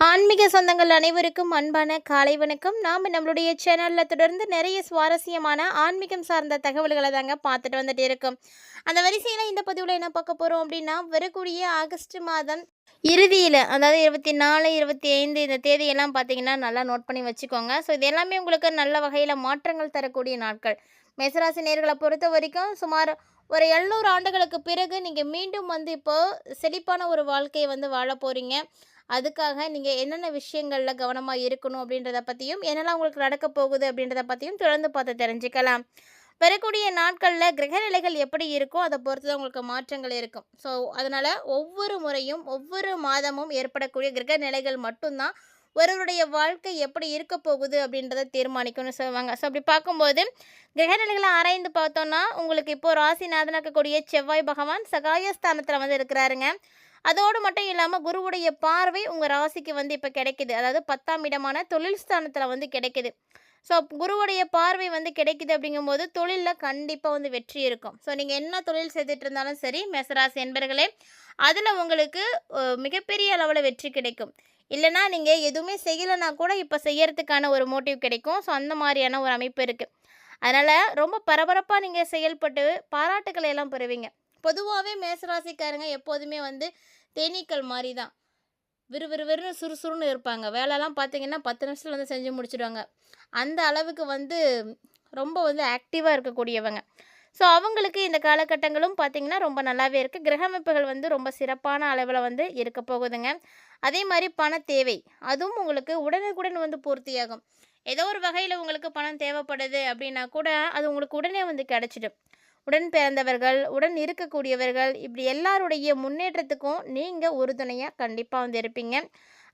ஆன்மீக சொந்தங்கள் அனைவருக்கும் அன்பான காலை வணக்கம். நாம் நம்மளுடைய சேனலில் தொடர்ந்து நிறைய சுவாரஸ்யமான ஆன்மீகம் சார்ந்த தகவல்களை தாங்க பார்த்துட்டு வந்துட்டு இருக்கோம். அந்த வரிசையில் இந்த பதிவில் என்ன பார்க்க போகிறோம் அப்படின்னா, வரக்கூடிய ஆகஸ்ட் மாதம் இறுதியில், அதாவது 24, 25 இந்த தேதியெல்லாம் பார்த்தீங்கன்னா நல்லா நோட் பண்ணி வச்சுக்கோங்க. ஸோ இது எல்லாமே உங்களுக்கு நல்ல வகையில் மாற்றங்கள் தரக்கூடிய நாட்கள். மேசராசி நேர்களை பொறுத்த வரைக்கும் சுமார் ஒரு 700 ஆண்டுகளுக்கு பிறகு நீங்கள் மீண்டும் இப்போது செழிப்பான ஒரு வாழ்க்கையை வாழ போகிறீங்க. அதுக்காக நீங்கள் என்னென்ன விஷயங்களில் கவனமாக இருக்கணும் அப்படின்றத பற்றியும், என்னெல்லாம் உங்களுக்கு நடக்க போகுது அப்படின்றத பற்றியும் தொடர்ந்து பார்த்து தெரிஞ்சுக்கலாம். வரக்கூடிய நாட்களில் கிரகநிலைகள் எப்படி இருக்கோ அதை பொறுத்து தான் உங்களுக்கு மாற்றங்கள் இருக்கும். ஸோ அதனால் ஒவ்வொரு முறையும் ஒவ்வொரு மாதமும் ஏற்படக்கூடிய கிரகநிலைகள் மட்டும்தான் ஒருவருடைய வாழ்க்கை எப்படி இருக்க போகுது அப்படின்றத தீர்மானிக்கும்னு சொல்லுவாங்க. ஸோ அப்படி பார்க்கும்போது கிரகநிலைகளை ஆராய்ந்து பார்த்தோன்னா, உங்களுக்கு இப்போது ராசிநாதனாக இருக்கக்கூடிய செவ்வாய் பகவான் சகாயஸ்தானத்தில் இருக்கிறாருங்க. அதோடு மட்டும் இல்லாமல் குருவுடைய பார்வை உங்கள் ராசிக்கு இப்போ கிடைக்குது. அதாவது 10ஆம் இடமான தொழில் ஸ்தானத்தில் கிடைக்குது. ஸோ குருவுடைய பார்வை கிடைக்குது அப்படிங்கும்போது தொழிலில் கண்டிப்பாக வெற்றி இருக்கும். ஸோ நீங்கள் என்ன தொழில் செய்துட்டு இருந்தாலும் சரி மேசராசி என்பர்களே, அதில் உங்களுக்கு மிகப்பெரிய அளவில் வெற்றி கிடைக்கும். இல்லைனா நீங்கள் எதுவுமே செய்யலைன்னா கூட இப்போ செய்யறதுக்கான ஒரு மோட்டிவ் கிடைக்கும். ஸோ அந்த மாதிரியான ஒரு அமைப்பு இருக்குது. அதனால் ரொம்ப பரபரப்பாக நீங்கள் செயல்பட்டு பாராட்டுக்களை எல்லாம் பெறுவீங்க. பொதுவாகவே மேசராசிக்காரங்க எப்போதுமே தேனீக்கள் மாதிரி தான். விறுவிறுவிறுன்னு சுறுசுறுன்னு இருப்பாங்க. வேலைலாம் பார்த்தீங்கன்னா 10 நிமிஷத்தில் செஞ்சு முடிச்சிடுவாங்க. அந்த அளவுக்கு ரொம்ப ஆக்டிவாக இருக்கக்கூடியவங்க. ஸோ அவங்களுக்கு இந்த காலகட்டங்களும் பார்த்திங்கன்னா ரொம்ப நல்லாவே இருக்குது. கிரக அமைப்புகள் ரொம்ப சிறப்பான அளவில் இருக்க போகுதுங்க. அதே மாதிரி பண தேவை அதுவும் உங்களுக்கு உடனுக்குடன் பூர்த்தியாகும். ஏதோ ஒரு வகையில் உங்களுக்கு பணம் தேவைப்படுது அப்படின்னா கூட அது உங்களுக்கு உடனே கிடச்சிடும். உடன் பிறந்தவர்கள், உடன் இருக்கக்கூடியவர்கள், இப்படி எல்லாருடைய முன்னேற்றத்துக்கும் நீங்கள் உறுதுணையாக கண்டிப்பாக இருப்பீங்க.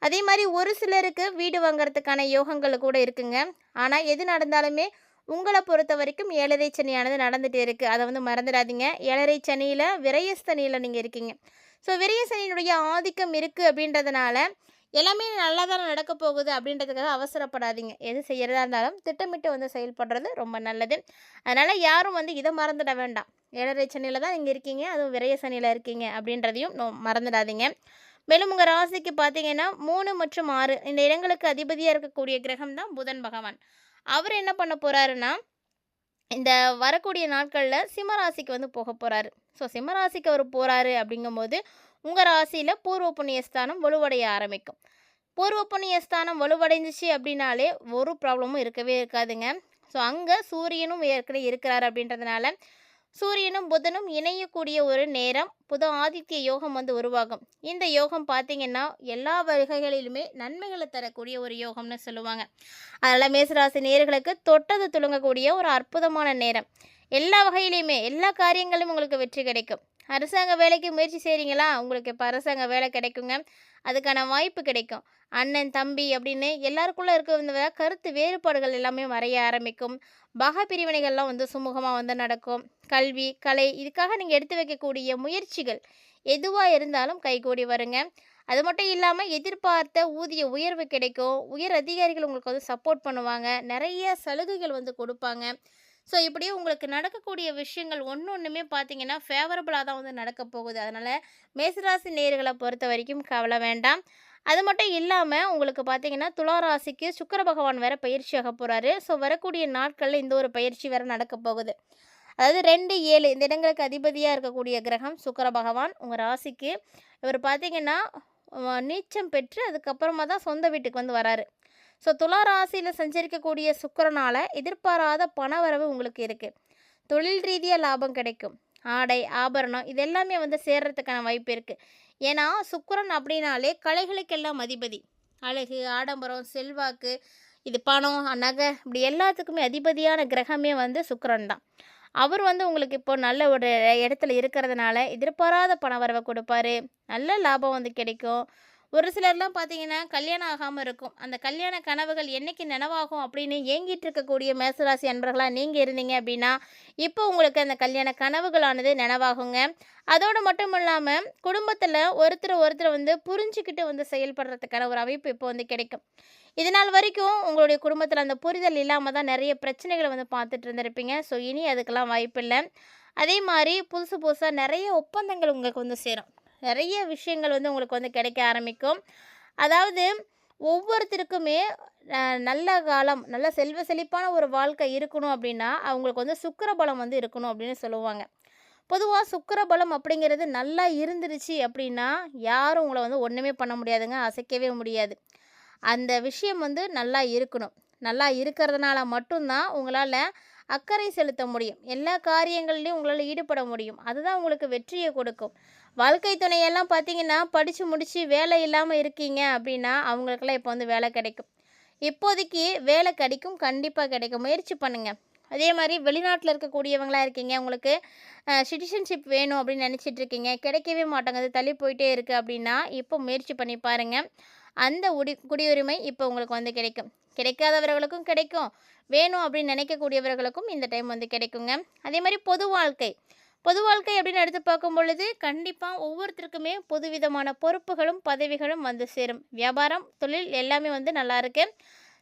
அதே மாதிரி ஒரு சிலருக்கு வீடு வாங்கிறதுக்கான யோகங்கள் கூட இருக்குங்க. ஆனால் எது நடந்தாலுமே உங்களை பொறுத்த வரைக்கும் 7.5 சனியானது நடந்துகிட்டே இருக்குது. அதை மறந்துடாதீங்க. 7.5 சனியில் விரயஸ்தனியில் நீங்கள் இருக்கீங்க. ஸோ விரயசனியினுடைய ஆதிக்கம் இருக்குது அப்படின்றதுனால எல்லாமே நல்லா தானே நடக்க போகுது அப்படின்றதுக்காக அவசரப்படாதீங்க. எது செய்கிறதா இருந்தாலும் திட்டமிட்டு செயல்படுறது ரொம்ப நல்லது. அதனால் யாரும் இதை மறந்துட வேண்டாம். 7.5 சனியில் தான் நீங்கள் இருக்கீங்க, அதுவும் விரய சனியில் இருக்கீங்க அப்படின்றதையும் மறந்துடாதீங்க. மேலும் உங்கள் ராசிக்கு பார்த்தீங்கன்னா 3 மற்றும் 6 இந்த இடங்களுக்கு அதிபதியாக இருக்கக்கூடிய கிரகம் தான் புதன் பகவான். அவர் என்ன பண்ண போகிறாருன்னா, இந்த வரக்கூடிய நாட்களில் சிம்மராசிக்கு போக போகிறாரு. ஸோ சிம்மராசிக்கு அவர் போகிறாரு அப்படிங்கும்போது உங்கள் ராசியில் பூர்வ புண்ணியஸ்தானம் வலுவடைய ஆரம்பிக்கும். பூர்வ புண்ணியஸ்தானம் வலுவடைஞ்சிச்சு அப்படின்னாலே ஒரு ப்ராப்ளமும் இருக்கவே இருக்காதுங்க. ஸோ அங்கே சூரியனும் ஏற்கனவே இருக்கிறார் அப்படின்றதுனால சூரியனும் புதனும் இணையக்கூடிய ஒரு நேரம் புத ஆதித்ய யோகம் உருவாகும். இந்த யோகம் பார்த்திங்கன்னா எல்லா வகைகளிலுமே நன்மைகளை தரக்கூடிய ஒரு யோகம்னு சொல்லுவாங்க. அதனால் மேசராசி நேயர்களுக்கு தொட்டது துளங்கக்கூடிய ஒரு அற்புதமான நேரம். எல்லா வகையிலையுமே எல்லா காரியங்களும் உங்களுக்கு வெற்றி கிடைக்கும். அரசாங்க வேலைக்கு முயற்சி செய்கிறீங்களா, உங்களுக்கு இப்போ அரசாங்க வேலை கிடைக்குங்க. அதுக்கான வாய்ப்பு கிடைக்கும். அண்ணன் தம்பி அப்படின்னு எல்லாருக்குள்ளே இருக்க கருத்து வேறுபாடுகள் எல்லாமே மறைய ஆரம்பிக்கும். பாக பிரிவினைகள்லாம் சுமூகமாக நடக்கும். கல்வி கலை இதுக்காக நீங்கள் எடுத்து வைக்கக்கூடிய முயற்சிகள் எதுவாக இருந்தாலும் கைகூடி வருங்க. அது மட்டும் இல்லாமல் எதிர்பார்த்த ஊதிய உயர்வு கிடைக்கும். உயர் அதிகாரிகள் உங்களுக்கு சப்போர்ட் பண்ணுவாங்க. நிறைய சலுகைகள் கொடுப்பாங்க. ஸோ இப்படியே உங்களுக்கு நடக்கக்கூடிய விஷயங்கள் ஒன்றுமே பார்த்தீங்கன்னா ஃபேவரபுளாக தான் நடக்க போகுது. அதனால் மேசராசி நேயர்களை பொறுத்த வரைக்கும் கவலை வேண்டாம். அது மட்டும் இல்லாமல் உங்களுக்கு பார்த்தீங்கன்னா துலா ராசிக்கு சுக்கிர பகவான் வேறு பயிற்சியாக போகிறாரு. ஸோ வரக்கூடிய நாட்களில் இந்த ஒரு பயிற்சி வேறு நடக்க போகுது. அதாவது 2, 7 இந்த இடங்களுக்கு அதிபதியாக இருக்கக்கூடிய கிரகம் சுக்கிர பகவான் உங்கள் ராசிக்கு. இவர் பார்த்தீங்கன்னா நீச்சம் பெற்று அதுக்கப்புறமா தான் சொந்த வீட்டுக்கு வராரு. ஸோ துலா ராசியில் சஞ்சரிக்கக்கூடிய சுக்கிரனால் எதிர்பாராத பணவரவு உங்களுக்கு இருக்குது. தொழில் ரீதியாக லாபம் கிடைக்கும். ஆடை ஆபரணம் இது எல்லாமே சேர்றதுக்கான வாய்ப்பு இருக்குது. ஏன்னா சுக்கிரன் அப்படின்னாலே கலைகளுக்கெல்லாம் அதிபதி. அழகு ஆடம்பரம் செல்வாக்கு இது பணம் நகை இப்படி எல்லாத்துக்குமே அதிபதியான கிரகமே சுக்கிரன் தான். அவர் உங்களுக்கு இப்போ நல்ல ஒரு இடத்துல இருக்கிறதுனால எதிர்பாராத பணவரவை கொடுப்பாரு. நல்ல லாபம் கிடைக்கும். ஒரு சிலர்லாம் பார்த்தீங்கன்னா கல்யாணம் ஆகாமல் இருக்கும். அந்த கல்யாண கனவுகள் என்றைக்கு நினைவாகும் அப்படின்னு ஏங்கிட்டு இருக்கக்கூடிய மேசராசி அன்பர்களாக நீங்கள் இருந்தீங்க அப்படின்னா இப்போ உங்களுக்கு அந்த கல்யாண கனவுகளானது நினைவாகுங்க. அதோடு மட்டும் இல்லாமல் குடும்பத்தில் ஒருத்தர் புரிஞ்சுக்கிட்டு செயல்படுறதுக்கான ஒரு அமைப்பு இப்போ கிடைக்கும். இதனால் வரைக்கும் உங்களுடைய குடும்பத்தில் அந்த புரிதல் இல்லாமல் தான் நிறைய பிரச்சனைகளை பார்த்துட்டு இருந்திருப்பீங்க. ஸோ இனி அதுக்கெல்லாம் வாய்ப்பு இல்லை. அதே மாதிரி புதுசாக நிறைய ஒப்பந்தங்கள் உங்களுக்கு சேரும். நிறைய விஷயங்கள் உங்களுக்கு கிடைக்க ஆரம்பிக்கும். அதாவது ஒவ்வொருத்தருக்குமே நல்ல காலம், நல்ல செல்வ செழிப்பான ஒரு வாழ்க்கை இருக்கணும் அப்படின்னா, அவங்களுக்கு வந்து சுக்கிர பலம் வந்து இருக்கணும் அப்படின்னு சொல்லுவாங்க. பொதுவா சுக்கிர பலம் அப்படிங்கிறது நல்லா இருந்துருச்சு அப்படின்னா, யாரும் உங்கள வந்து ஒண்ணுமே பண்ண முடியாதுங்க. அசைக்கவே முடியாது. அந்த விஷயம் வந்து நல்லா இருக்கணும். நல்லா இருக்கிறதுனால மட்டும் தான் உங்களால அக்கறை செலுத்த முடியும். எல்லா காரியங்கள்லயும் உங்களால ஈடுபட முடியும். அதுதான் உங்களுக்கு வெற்றிய கொடுக்கும். வாழ்க்கை துணையெல்லாம் பார்த்தீங்கன்னா, படிச்சு முடிச்சு வேலை இல்லாம இருக்கீங்க அப்படின்னா, அவங்களுக்கெல்லாம் இப்போ வந்து வேலை கிடைக்கும். இப்போதைக்கு வேலை கிடைக்கும். கண்டிப்பா கிடைக்கும். முயற்சி பண்ணுங்க. அதே மாரி வெளிநாட்ல இருக்கக்கூடியவங்களா இருக்கீங்க. உங்களுக்கு சிட்டிசன்ஷிப் வேணும் அப்படின்னு நினச்சிட்டு இருக்கீங்க. கிடைக்கவே மாட்டேங்குது. தள்ளி போயிட்டே இருக்கு அப்படின்னா, இப்போ முயற்சி பண்ணி பாருங்க. அந்த குடியுரிமை இப்போ உங்களுக்கு வந்து கிடைக்கும். கிடைக்காதவர்களுக்கும் கிடைக்கும். வேணும் அப்படின்னு நினைக்கக்கூடியவர்களுக்கும் இந்த டைம் வந்து கிடைக்குங்க. அதே மாரி பொது வாழ்க்கை. பொது வாழ்க்கை அப்படின்னு எடுத்து பார்க்கும் பொழுது, கண்டிப்பா ஒவ்வொருத்தருக்குமே புதுவிதமான பொறுப்புகளும், பதவிகளும் வந்து சேரும். வியாபாரம், தொழில் எல்லாமே வந்து நல்லாயிருக்கு.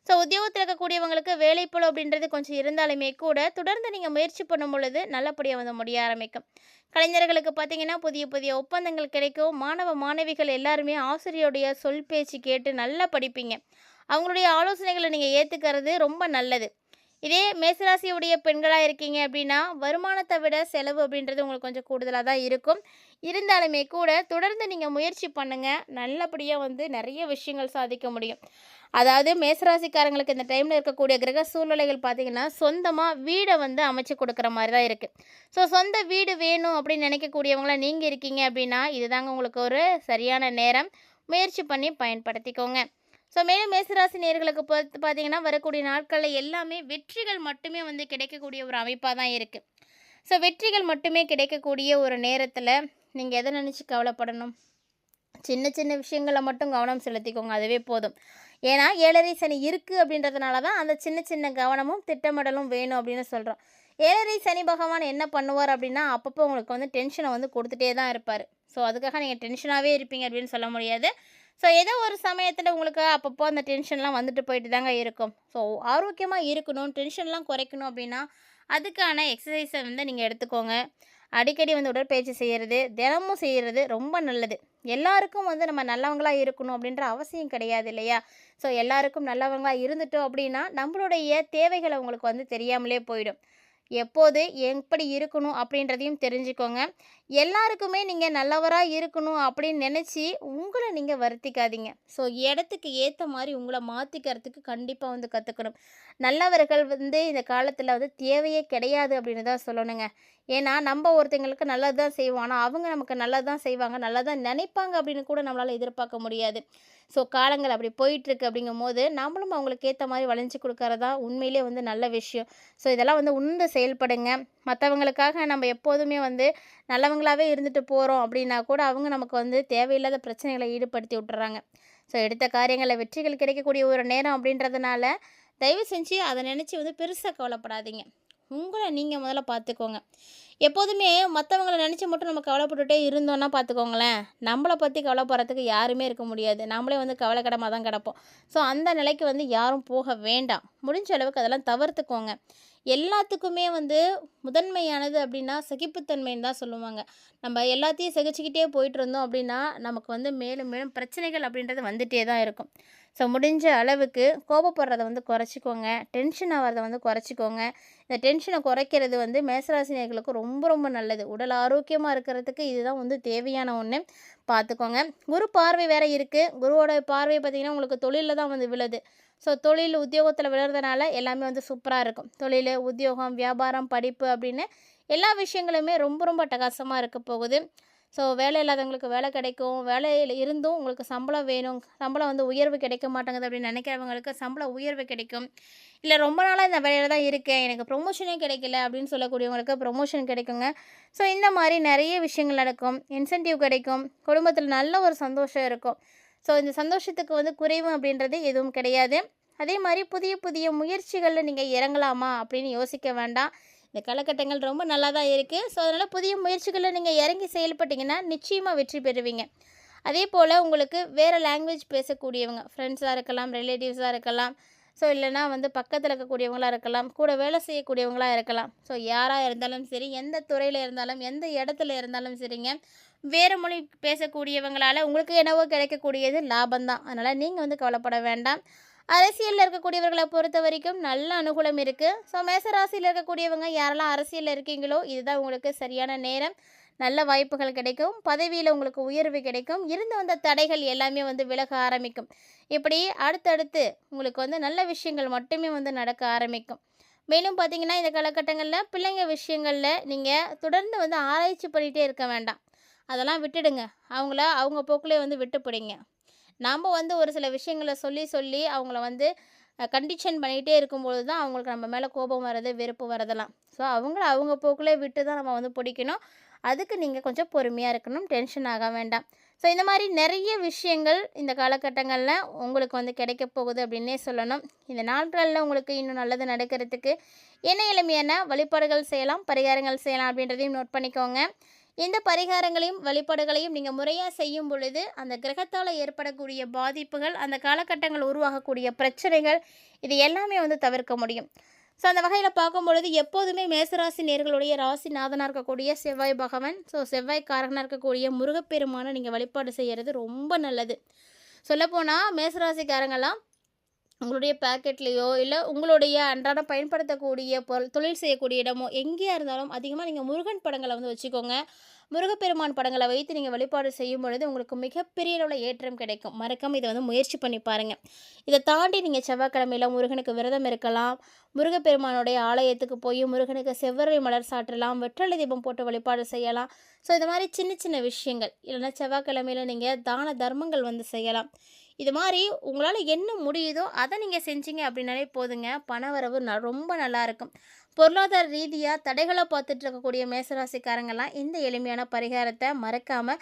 ஸோ உத்தியோகத்தில இருக்கக்கூடியவங்களுக்கு வேலைப்பளு அப்படின்றது கொஞ்சம் இருந்தாலுமே கூட, தொடர்ந்து நீங்க முயற்சி பண்ணும் பொழுது நல்லபடியா வந்து முடிய ஆரம்பிக்கும். கலைஞர்களுக்கு பார்த்தீங்கன்னா, புதிய புதிய ஒப்பந்தங்கள் கிடைக்கும். மாணவ, மாணவிகள் எல்லாருமே ஆசிரியருடைய சொல் பேச்சு கேட்டு நல்லா படிப்பீங்க. அவங்களுடைய ஆலோசனைகள நீங்க ஏத்துக்கிறது ரொம்ப நல்லது. இதே மேசராசியுடைய பெண்களா இருக்கீங்க அப்படின்னா, வருமானத்த விட செலவு அப்படின்றது உங்களுக்கு கொஞ்சம் கூடுதலா தான் இருக்கும். இருந்தாலுமே கூட தொடர்ந்து நீங்க முயற்சி பண்ணுங்க. நல்லபடியா வந்து நெறைய விஷயங்கள் சாதிக்க முடியும். அதாவது மேசராசிக்காரங்களுக்கு இந்த டைம்ல இருக்கக்கூடிய கிரக சூழ்நிலைகள் பார்த்தீங்கன்னா, சொந்தமா வீட வந்து அமைச்சு கொடுக்குற மாரி தான் இருக்கு. ஸோ சொந்த வீடு வேணும் அப்படின்னு நினைக்கக்கூடியவங்களா நீங்க இருக்கீங்க அப்படின்னா, இதுதாங்க உங்களுக்கு ஒரு சரியான நேரம். முயற்சி பண்ணி பயன்படுத்திக்கோங்க. ஸோ மேலும் மேசராசி நேயர்களுக்கு பொறுத்து பார்த்தீங்கன்னா, வரக்கூடிய நாட்கள்ல எல்லாமே வெற்றிகள் மட்டுமே வந்து கிடைக்கக்கூடிய ஒரு அமைப்பா தான் இருக்கு. ஸோ வெற்றிகள் மட்டுமே கிடைக்கக்கூடிய ஒரு நேரத்தில, நீங்க எத நினைச்சு கவலைப்படணும்? சின்ன சின்ன விஷயங்கள மட்டும் கவனம் செலுத்திக்கோங்க. அதுவே போதும். ஏன்னா 7:30 சனி இருக்கு அப்படின்றதுனால தான் அந்த சின்ன சின்ன கவனமும், திட்டமிடலும் வேணும் அப்படின்னு சொல்றோம். 7:30 சனி பகவான் என்ன பண்ணுவார் அப்படின்னா, அப்பப்போ உங்களுக்கு வந்து டென்ஷன வந்து குடுத்துட்டே தான் இருப்பாரு. ஸோ அதுக்காக நீங்க டென்ஷனாவே இருப்பீங்க அப்படின்னு சொல்ல முடியாது. ஸோ ஏதோ ஒரு சமயத்தில் உங்களுக்கு அப்பப்போ அந்த டென்ஷன்லாம் வந்துட்டு போயிட்டு தாங்க இருக்கும். ஸோ ஆரோக்கியமா இருக்கணும், டென்ஷன்லாம் குறைக்கணும் அப்படின்னா, அதுக்கான எக்ஸர்சைஸை வந்து நீங்கள் எடுத்துக்கோங்க. அடிக்கடி வந்து உடற்பயிற்சி செய்கிறது, தினமும் செய்கிறது ரொம்ப நல்லது. எல்லாருக்கும் வந்து நம்ம நல்லவங்களா இருக்கணும் அப்படின்ற அவசியம் கிடையாது இல்லையா? ஸோ எல்லாருக்கும் நல்லவங்களா இருந்துட்டோம் அப்படின்னா, நம்மளுடைய தேவைகள் அவங்களுக்கு வந்து தெரியாமலே போயிடும். எப்போது எப்படி இருக்கணும் அப்படின்றதையும் தெரிஞ்சுக்கோங்க. எல்லாருக்குமே நீங்கள் நல்லவரா இருக்கணும் அப்படின்னு நினச்சி உங்களை நீங்கள் வருத்திக்காதீங்க. ஸோ இடத்துக்கு ஏற்ற மாதிரி உங்களை மாற்றிக்கிறதுக்கு கண்டிப்பாக வந்து கற்றுக்கணும். நல்லவர்கள் வந்து இந்த காலத்தில் வந்து தேவையே கிடையாது அப்படின்னு தான் சொல்லணுங்க. ஏன்னா நம்ம ஒருத்தங்களுக்கு நல்லது தான் செய்வோம். ஆனால் அவங்க நமக்கு நல்லது தான் செய்வாங்க, நல்லது தான் நினைப்பாங்க அப்படின்னு கூட நம்மளால் எதிர்பார்க்க முடியாது. ஸோ காலங்கள் அப்படி போயிட்டுருக்கு அப்படிங்கும்போது நம்மளும் அவங்களுக்கு ஏற்ற மாதிரி வளைஞ்சு கொடுக்கறது தான் உண்மையிலே வந்து நல்ல விஷயம். ஸோ இதெல்லாம் வந்து உணர்ந்து செயல்படுங்க. மற்றவங்களுக்காக நம்ம எப்போதுமே வந்து நல்லவங்களாவே இருந்துட்டு போகிறோம் அப்படின்னா கூட அவங்க நமக்கு வந்து தேவையில்லாத பிரச்சனைகளை ஈடுபடுத்தி விட்டுறாங்க. ஸோ எடுத்த காரியங்களில் வெற்றிகள் கிடைக்கக்கூடிய ஒரு நேரம் அப்படின்றதுனால தயவு செஞ்சு அதை நினச்சி வந்து பெருசாக கவலைப்படாதீங்க. உங்கள நீங்கள் முதல்ல பார்த்துக்கோங்க. எப்போதுமே மற்றவங்கள நினச்சி மட்டும் நம்ம கவலைப்பட்டுட்டே இருந்தோம்னா பார்த்துக்கோங்களேன், நம்மளை பற்றி கவலைப்படுறதுக்கு யாருமே இருக்க முடியாது. நம்மளே வந்து கவலைக்கிடமா தான் கிடப்போம். ஸோ அந்த நிலைக்கு வந்து யாரும் போக வேண்டாம். முடிஞ்ச அளவுக்கு அதெல்லாம் தவிர்த்துக்கோங்க. எல்லாத்துக்குமே வந்து முதன்மையானது அப்படின்னா சகிப்புத்தன்மைன்னு தான் சொல்லுவாங்க. நம்ம எல்லாத்தையும் சகிச்சுக்கிட்டே போயிட்டு இருந்தோம் அப்படின்னா, நமக்கு வந்து மேலும் மேலும் பிரச்சனைகள் அப்படின்றது வந்துட்டே தான் இருக்கும். ஸோ முடிஞ்ச அளவுக்கு கோபப்படுறத வந்து குறைச்சிக்கோங்க. டென்ஷன் ஆகிறத வந்து குறைச்சிக்கோங்க. இந்த டென்ஷனை குறைக்கிறது வந்து மேசராசினியர்களுக்கு ரொம்ப ரொம்ப நல்லது. உடல் ஆரோக்கியமாக இருக்கிறதுக்கு இதுதான் வந்து தேவையான ஒன்று. பார்த்துக்கோங்க. குரு பார்வை வேற இருக்குது. குருவோட பார்வை பார்த்திங்கன்னா உங்களுக்கு தொழிலில் தான் வந்து விழுது. ஸோ தொழில், உத்தியோகத்தில் விழுறதுனால எல்லாமே வந்து சூப்பராக இருக்கும். தொழில், உத்தியோகம், வியாபாரம், படிப்பு அப்படின்னு எல்லா விஷயங்களுமே ரொம்ப ரொம்ப அட்டகாசமாக இருக்க போகுது. ஸோ வேலை இல்லாதவங்களுக்கு வேலை கிடைக்கும். வேலையில் இருந்தும் உங்களுக்கு சம்பளம் வேணும், சம்பளம் வந்து உயர்வு கிடைக்க மாட்டேங்குது அப்படின்னு நினைக்கிறவங்களுக்கு சம்பள உயர்வு கிடைக்கும். இல்லை ரொம்ப நாளாக இந்த வேலையில் தான் இருக்கேன், எனக்கு ப்ரொமோஷனே கிடைக்கல அப்படின்னு சொல்லக்கூடியவங்களுக்கு ப்ரொமோஷன் கிடைக்குங்க. ஸோ இந்த மாதிரி நிறைய விஷயங்கள் நடக்கும். இன்சென்டிவ் கிடைக்கும். குடும்பத்தில் நல்ல ஒரு சந்தோஷம் இருக்கும். ஸோ இந்த சந்தோஷத்துக்கு வந்து குறைவு அப்படின்றது எதுவும் கிடையாது. அதே மாதிரி புதிய புதிய முயற்சிகளில் நீங்கள் இறங்கலாமா அப்படின்னு யோசிக்க வேண்டாம். இந்த காலகட்டங்கள் ரொம்ப நல்லா தான் இருக்குது. ஸோ அதனால் புதிய முயற்சிகளில் நீங்கள் இறங்கி செயல்பட்டிங்கன்னா நிச்சயமாக வெற்றி பெறுவீங்க. அதே போல் உங்களுக்கு வேறு லாங்குவேஜ் பேசக்கூடியவங்க ஃப்ரெண்ட்ஸாக இருக்கலாம், ரிலேட்டிவ்ஸாக இருக்கலாம், ஸோ இல்லைனா வந்து பக்கத்தில் இருக்கக்கூடியவங்களாக இருக்கலாம், கூட வேலை செய்யக்கூடியவங்களாக இருக்கலாம். ஸோ யாராக இருந்தாலும் சரி, எந்த துறையில் இருந்தாலும், எந்த இடத்துல இருந்தாலும் சரிங்க, வேறு மொழி பேசக்கூடியவங்களால உங்களுக்கு என்னவோ கிடைக்கக்கூடியது லாபம் தான். அதனால் நீங்கள் வந்து கவலைப்பட வேண்டாம். அரசியலில் இருக்கக்கூடியவர்களை பொறுத்த வரைக்கும் நல்ல அனுகூலம் இருக்குது. ஸோ மேசராசியில் இருக்கக்கூடியவங்க யாரெல்லாம் அரசியலில் இருக்கீங்களோ இதுதான் உங்களுக்கு சரியான நேரம். நல்ல வாய்ப்புகள் கிடைக்கும். பதவியில் உங்களுக்கு உயர்வு கிடைக்கும். இருந்து வந்த தடைகள் எல்லாமே வந்து விலக ஆரம்பிக்கும். இப்படி அடுத்தடுத்து உங்களுக்கு வந்து நல்ல விஷயங்கள் மட்டுமே வந்து நடக்க ஆரம்பிக்கும். மேலும் பார்த்தீங்கன்னா இந்த காலகட்டங்களில் பிள்ளைங்க விஷயங்களில் நீங்கள் தொடர்ந்து வந்து ஆராய்ச்சி பண்ணிகிட்டே இருக்க வேண்டாம். அதெல்லாம் விட்டுடுங்க. அவங்கள அவங்க போக்கிலே வந்து விட்டு பிடிங்க. நாம் வந்து ஒரு சில விஷயங்கள சொல்லி சொல்லி அவங்கள வந்து கண்டிஷன் பண்ணிகிட்டே இருக்கும்பொழுது தான் அவங்களுக்கு நம்ம மேலே கோபம் வர்றது, வெறுப்பு வரதெல்லாம். ஸோ அவங்கள அவங்க போக்கிலே விட்டு தான் நம்ம வந்து பிடிக்கணும். அதுக்கு நீங்கள் கொஞ்சம் பொறுமையாக இருக்கணும். டென்ஷன் ஆக வேண்டாம். ஸோ இந்த மாதிரி நிறைய விஷயங்கள் இந்த காலகட்டங்களில் உங்களுக்கு வந்து கிடைக்க போகுது அப்படின்னே சொல்லணும். இந்த நாட்களில் உங்களுக்கு இன்னும் நல்லது நடக்கிறதுக்கு என்ன எளிமையான வழிபாடுகள் செய்யலாம், பரிகாரங்கள் செய்யலாம் அப்படின்றதையும் நோட் பண்ணிக்கோங்க. இந்த பரிகாரங்களையும் வழிபாடுகளையும் நீங்கள் முறையாக செய்யும் பொழுது அந்த கிரகத்தால் ஏற்படக்கூடிய பாதிப்புகள், அந்த காலகட்டங்கள் உருவாகக்கூடிய பிரச்சனைகள் இது எல்லாமே வந்து தவிர்க்க முடியும். ஸோ அந்த வகையில் பார்க்கும்பொழுது எப்போதுமே மேசராசி நேர்களுடைய ராசிநாதனாக இருக்கக்கூடிய செவ்வாய் பகவான், ஸோ செவ்வாய் காரகனாக இருக்கக்கூடிய முருகப்பெருமானை நீங்கள் வழிபாடு செய்கிறது ரொம்ப நல்லது. சொல்லப்போனால் மேசராசிக்காரங்கெல்லாம் உங்களுடைய பேக்கெட்லேயோ இல்லை உங்களுடைய அன்றாடம் பயன்படுத்தக்கூடிய பொருள் தொழில் செய்யக்கூடிய இடமோ எங்கேயா இருந்தாலும் அதிகமாக நீங்கள் முருகன் படங்களை வந்து வச்சுக்கோங்க. முருகப்பெருமான் படங்களை வைத்து நீங்கள் வழிபாடு செய்யும் பொழுது உங்களுக்கு மிகப்பெரிய அளவில் ஏற்றம் கிடைக்கும். மறக்காமல் இதை வந்து முயற்சி பண்ணி பாருங்கள். இதை தாண்டி நீங்கள் செவ்வாய்க்கிழமையில் முருகனுக்கு விரதம் இருக்கலாம். முருகப்பெருமானுடைய ஆலயத்துக்கு போய் முருகனுக்கு செவ்வரளி மலர் சாற்றலாம், வெற்றலை தீபம் போட்டு வழிபாடு செய்யலாம். ஸோ இது மாதிரி சின்ன சின்ன விஷயங்கள் இல்லைன்னா செவ்வாய்க்கிழமையில் நீங்கள் தான தர்மங்கள் வந்து செய்யலாம். இது மாதிரி உங்களால் என்ன முடியுதோ அதை நீங்கள் செஞ்சீங்க அப்படின்னாலே போதுங்க. பணவரவு ரொம்ப நல்லாயிருக்கும். பொருளாதார ரீதியாக தடைகளை பார்த்துட்டு இருக்கக்கூடிய மேசராசிக்காரங்கெல்லாம் இந்த எளிமையான பரிகாரத்தை மறக்காமல்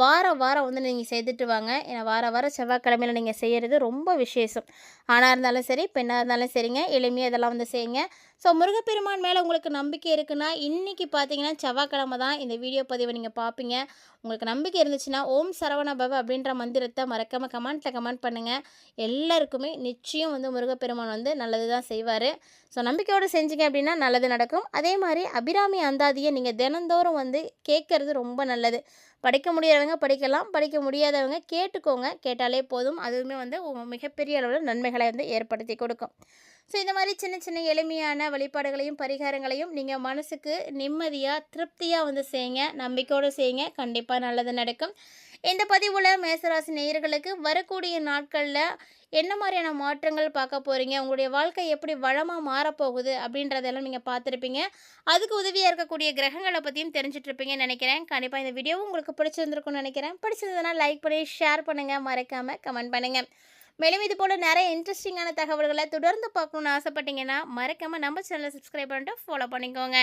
வாரம் வாரம் வந்து நீங்கள் செய்துட்டு வாங்க. ஏன்னா வாரம் செவ்வாய்க்கிழமையில் நீங்கள் செய்கிறது ரொம்ப விசேஷம். ஆணாக இருந்தாலும் சரி, பெண்ணாக இருந்தாலும் சரிங்க, எளிமையாக இதெல்லாம் வந்து செய்யுங்க. ஸோ முருகப்பெருமான் மேலே உங்களுக்கு நம்பிக்கை இருக்குன்னா இன்றைக்கி பார்த்தீங்கன்னா செவ்வாய்க்கிழமை தான் இந்த வீடியோ பதிவை நீங்கள் பார்ப்பீங்க. உங்களுக்கு நம்பிக்கை இருந்துச்சுன்னா ஓம் சரவண பவ அப்படின்ற மந்திரத்தை மறக்காமல் கமெண்ட்டில் கமெண்ட் பண்ணுங்கள். எல்லாருக்குமே நிச்சயம் வந்து முருகப்பெருமான் வந்து நல்லது தான் செய்வார். ஸோ நம்பிக்கையோடு செஞ்சீங்க அப்படின்னா நல்லது நடக்கும். அதே மாதிரி அபிராமி அந்தாதியை நீங்கள் தினந்தோறும் வந்து கேட்குறது ரொம்ப நல்லது. படிக்க முடியாதவங்க படிக்கலாம், படிக்க முடியாதவங்க கேட்டுக்கோங்க. கேட்டாலே போதும். அதுவுமே வந்து மிகப்பெரிய அளவில் நன்மைகளை வந்து ஏற்படுத்தி கொடுக்கும். ஸோ இந்த மாதிரி சின்ன சின்ன எளிமையான வழிபாடுகளையும் பரிகாரங்களையும் நீங்கள் மனசுக்கு நிம்மதியாக திருப்தியாக வந்து செய்யுங்க. நம்பிக்கையோடு செய்யுங்க. கண்டிப்பாக நல்லது நடக்கும். இந்த பதிவில் மேசராசி நேயர்களுக்கு வரக்கூடிய நாட்களில் என்ன மாதிரியான மாற்றங்கள் பார்க்க போகிறீங்க, உங்களுடைய வாழ்க்கை எப்படி வளமாக மாறப்போகுது அப்படின்றதெல்லாம் நீங்கள் பார்த்துருப்பீங்க. அதுக்கு உதவியாக இருக்கக்கூடிய கிரகங்களை பற்றியும் தெரிஞ்சிட்ருப்பீங்கன்னு நினைக்கிறேன். கண்டிப்பாக இந்த வீடியோவும் உங்களுக்கு பிடிச்சிருந்துருக்குன்னு நினைக்கிறேன். பிடிச்சிருந்ததுன்னா லைக் பண்ணி ஷேர் பண்ணுங்கள். மறக்காமல் கமெண்ட் பண்ணுங்கள். மேலும் இது போல் நிறைய இன்ட்ரெஸ்டிங்கான தகவல்களை தொடர்ந்து பார்க்கணுன்னு ஆசைப்பட்டீங்கன்னா மறக்காமல் நம்ம சேனலை சப்ஸ்கிரைப் பண்ணிட்டு ஃபாலோ பண்ணிக்கோங்க.